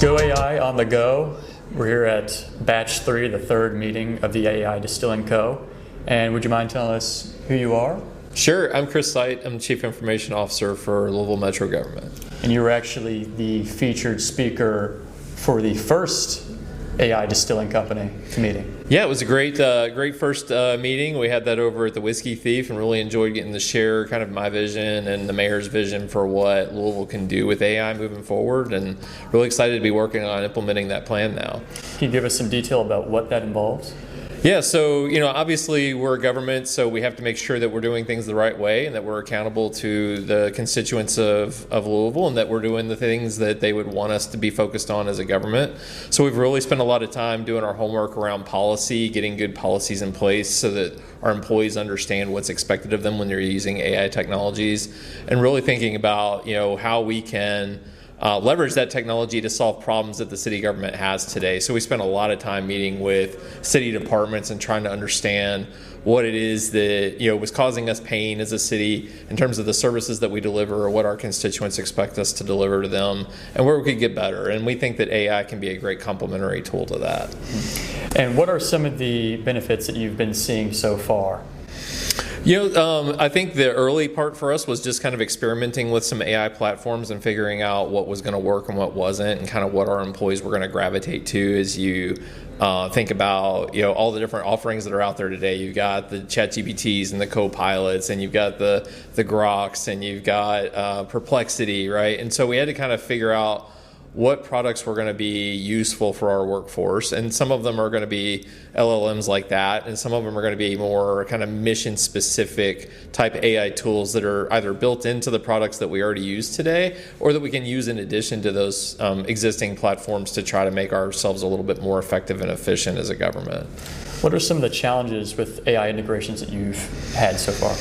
Go AI on the go. We're here at batch 3, the third meeting of the AI Distilling Co. And would you mind telling us who you are? Sure, I'm Chris Seidt. I'm the Chief Information Officer for Louisville Metro Government. And you were actually the featured speaker for the first AI Distilling Company meeting. Yeah, it was a great first meeting. We had that over at the Whiskey Thief and really enjoyed getting to share kind of my vision and the mayor's vision for what Louisville can do with AI moving forward, and really excited to be working on implementing that plan now. Can you give us some detail about what that involves? Yeah, so obviously we're a government, so we have to make sure that we're doing things the right way and that we're accountable to the constituents of Louisville, and that we're doing the things that they would want us to be focused on as a government. So we've really spent a lot of time doing our homework around policy, getting good policies in place so that our employees understand what's expected of them when they're using AI technologies, and really thinking about how we can leverage that technology to solve problems that the city government has today. So we spent a lot of time meeting with city departments and trying to understand what it is that was causing us pain as a city in terms of the services that we deliver, or what our constituents expect us to deliver to them, and where we could get better. And we think that AI can be a great complementary tool to that. And what are some of the benefits that you've been seeing so far? I think the early part for us was just kind of experimenting with some AI platforms and figuring out what was going to work and what wasn't, and kind of what our employees were going to gravitate to as you think about all the different offerings that are out there today. You've got the ChatGPTs and the co-pilots, and you've got the Groks, and you've got Perplexity, right? And so we had to kind of figure out what products were going to be useful for our workforce, and some of them are going to be LLMs like that, and some of them are going to be more kind of mission-specific type AI tools that are either built into the products that we already use today, or that we can use in addition to those existing platforms to try to make ourselves a little bit more effective and efficient as a government. What are some of the challenges with AI integrations that you've had so far?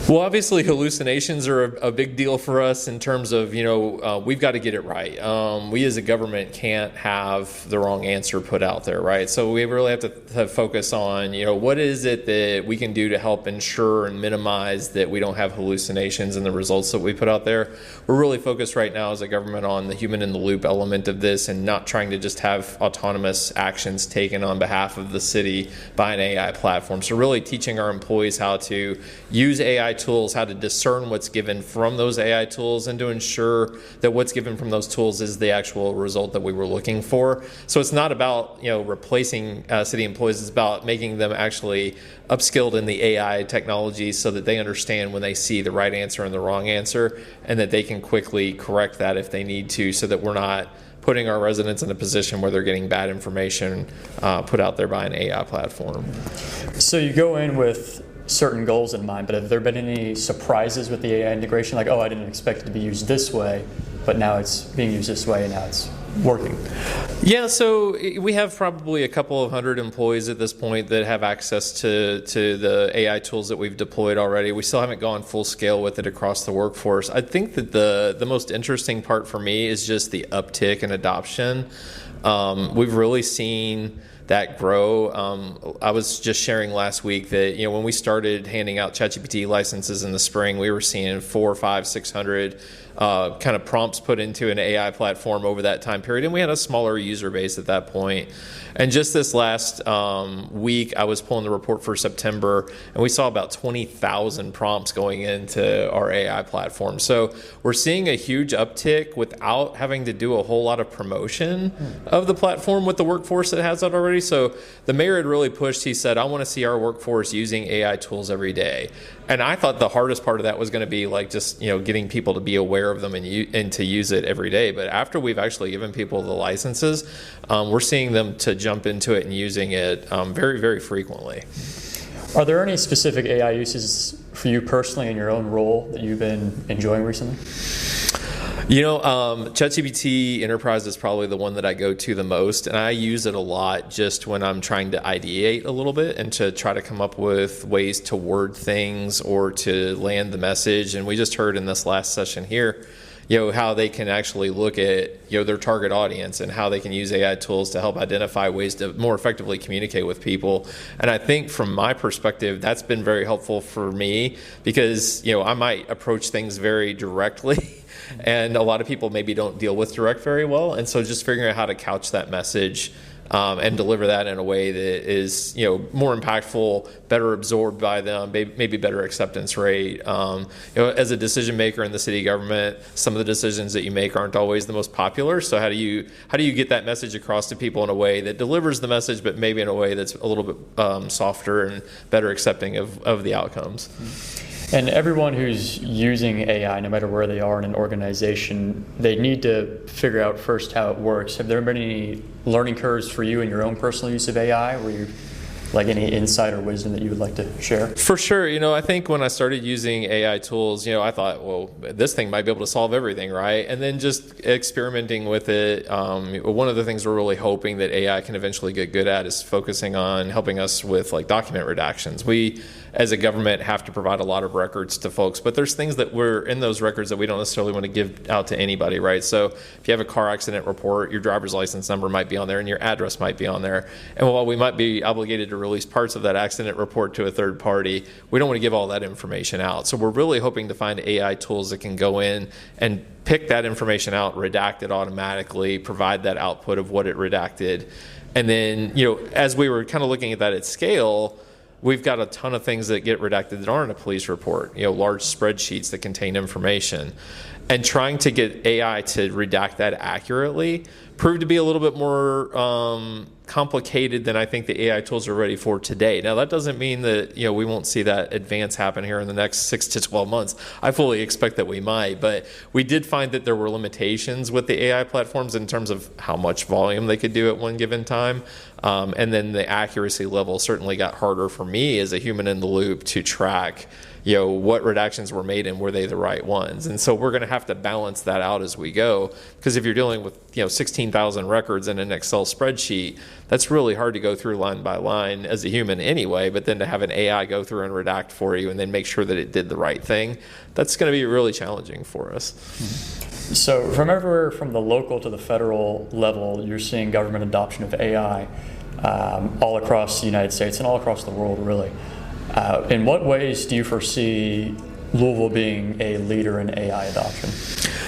Well, obviously hallucinations are a big deal for us in terms of, we've got to get it right. We as a government can't have the wrong answer put out there, right? So we really have to focus on, what is it that we can do to help ensure and minimize that we don't have hallucinations in the results that we put out there. We're really focused right now as a government on the human in the loop element of this, and not trying to just have autonomous actions taken on behalf of the city by an AI platform. So really teaching our employees how to use AI tools, how to discern what's given from those AI tools, and to ensure that what's given from those tools is the actual result that we were looking for. So it's not about replacing city employees. It's about making them actually upskilled in the AI technology so that they understand when they see the right answer and the wrong answer, and that they can quickly correct that if they need to, so that we're not putting our residents in a position where they're getting bad information put out there by an AI platform. So you go in with certain goals in mind, but have there been any surprises with the AI integration? Like, I didn't expect it to be used this way, but now it's being used this way and now it's working. Yeah, so we have probably a couple of hundred employees at this point that have access to the AI tools that we've deployed already. We still haven't gone full scale with it across the workforce. I think that the most interesting part for me is just the uptick in adoption. We've really seen that grow. I was just sharing last week that when we started handing out ChatGPT licenses in the spring, we were seeing 400, 500, 600 kind of prompts put into an AI platform over that time period, and we had a smaller user base at that point. And just this last week, I was pulling the report for September, and we saw about 20,000 prompts going into our AI platform. So we're seeing a huge uptick without having to do a whole lot of promotion of the platform with the workforce that has that already. So the mayor had really pushed. He said, I want to see our workforce using AI tools every day. And I thought the hardest part of that was going to be like just getting people to be aware of them and to use it every day. But after we've actually given people the licenses, we're seeing them to jump into it and using it very, very frequently. Are there any specific AI uses for you personally in your own role that you've been enjoying recently? ChatGPT Enterprise is probably the one that I go to the most, and I use it a lot just when I'm trying to ideate a little bit and to try to come up with ways to word things or to land the message. And we just heard in this last session here, how they can actually look at, their target audience and how they can use AI tools to help identify ways to more effectively communicate with people. And I think from my perspective, that's been very helpful for me because, I might approach things very directly. And a lot of people maybe don't deal with direct very well. And so just figuring out how to couch that message and deliver that in a way that is, more impactful, better absorbed by them, maybe better acceptance rate. As a decision maker in the city government, some of the decisions that you make aren't always the most popular. So how do you get that message across to people in a way that delivers the message, but maybe in a way that's a little bit softer and better accepting of the outcomes? And everyone who's using AI, no matter where they are in an organization, they need to figure out first how it works. Have there been any learning curves for you in your own personal use of AI? Were you any insight or wisdom that you would like to share? For sure. I think when I started using AI tools, I thought, well, this thing might be able to solve everything, right? And then just experimenting with it. One of the things we're really hoping that AI can eventually get good at is focusing on helping us with document redactions. We, as a government, have to provide a lot of records to folks, but there's things that were in those records that we don't necessarily want to give out to anybody, right? So if you have a car accident report, your driver's license number might be on there and your address might be on there. And while we might be obligated to release parts of that accident report to a third party, we don't want to give all that information out. So we're really hoping to find AI tools that can go in and pick that information out, redact it automatically, provide that output of what it redacted. And then, as we were kind of looking at that at scale, we've got a ton of things that get redacted that aren't a police report, large spreadsheets that contain information. And trying to get AI to redact that accurately proved to be a little bit more complicated than I think the AI tools are ready for today. Now, that doesn't mean that we won't see that advance happen here in the next 6 to 12 months. I fully expect that we might, but we did find that there were limitations with the AI platforms in terms of how much volume they could do at one given time. And then the accuracy level certainly got harder for me as a human in the loop to track what redactions were made and were they the right ones. And so we're going to have to balance that out as we go, because if you're dealing with 16,000 records in an Excel spreadsheet, that's really hard to go through line by line as a human anyway, but then to have an AI go through and redact for you and then make sure that it did the right thing, that's going to be really challenging for us. So from everywhere from the local to the federal level, you're seeing government adoption of AI all across the United States and all across the world, really. In what ways do you foresee Louisville being a leader in AI adoption?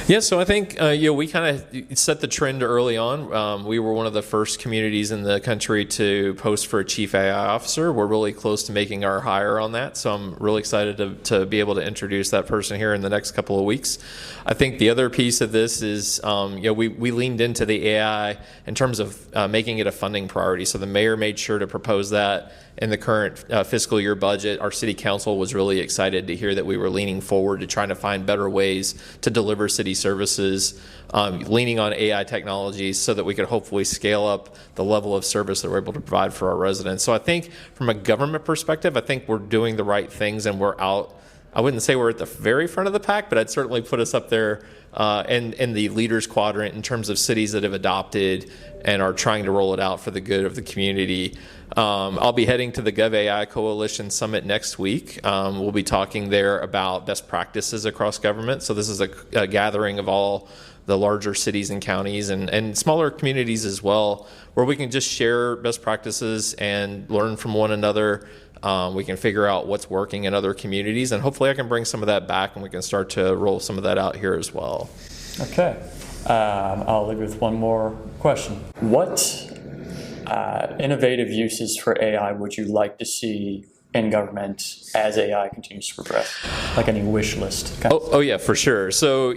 Yeah, so I think we kind of set the trend early on. We were one of the first communities in the country to post for a chief AI officer. We're really close to making our hire on that, so I'm really excited to be able to introduce that person here in the next couple of weeks. I think the other piece of this is we leaned into the AI in terms of making it a funding priority. So the mayor made sure to propose that in the current fiscal year budget. Our city council was really excited to hear that we were leaning forward to trying to find better ways to deliver city services, leaning on AI technologies so that we could hopefully scale up the level of service that we're able to provide for our residents. So I think from a government perspective, I think we're doing the right things and we're out. I wouldn't say we're at the very front of the pack, but I'd certainly put us up there in the leaders quadrant in terms of cities that have adopted and are trying to roll it out for the good of the community. I'll be heading to the GovAI Coalition Summit next week. We'll be talking there about best practices across government. So this is a gathering of all the larger cities and counties and smaller communities as well, where we can just share best practices and learn from one another. We can figure out what's working in other communities, and hopefully I can bring some of that back and we can start to roll some of that out here as well. Okay. I'll leave you with one more question. What innovative uses for AI would you like to see in government as AI continues to progress? Like any wish list? Oh yeah, for sure. So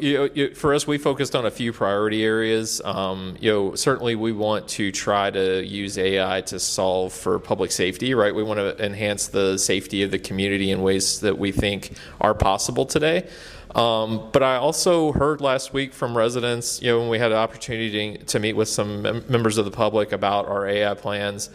for us, we focused on a few priority areas. Certainly we want to try to use AI to solve for public safety, right? We want to enhance the safety of the community in ways that we think are possible today. But I also heard last week from residents, when we had an opportunity to meet with some members of the public about our AI plans,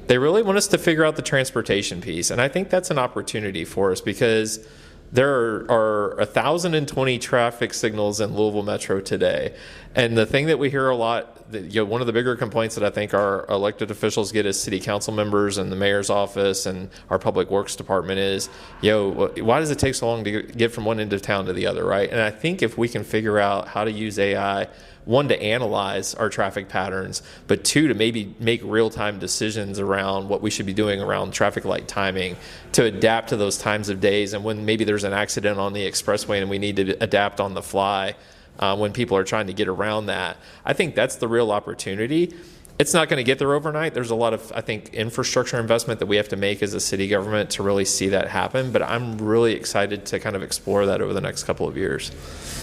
they really want us to figure out the transportation piece. And I think that's an opportunity for us because there are 1,020 traffic signals in Louisville Metro today. And the thing that we hear a lot one of the bigger complaints that I think our elected officials get as city council members and the mayor's office and our public works department is, why does it take so long to get from one end of town to the other, right? And I think if we can figure out how to use AI, one, to analyze our traffic patterns, but two, to maybe make real-time decisions around what we should be doing around traffic light timing, to adapt to those times of days, and when maybe there's an accident on the expressway and we need to adapt on the fly when people are trying to get around that. I think that's the real opportunity. It's not going to get there overnight. There's a lot of, I think, infrastructure investment that we have to make as a city government to really see that happen, but I'm really excited to kind of explore that over the next couple of years.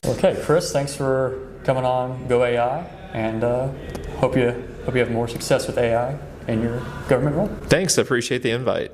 Okay, Chris, thanks for coming on Go AI, and hope you have more success with AI in your government role. Thanks, I appreciate the invite.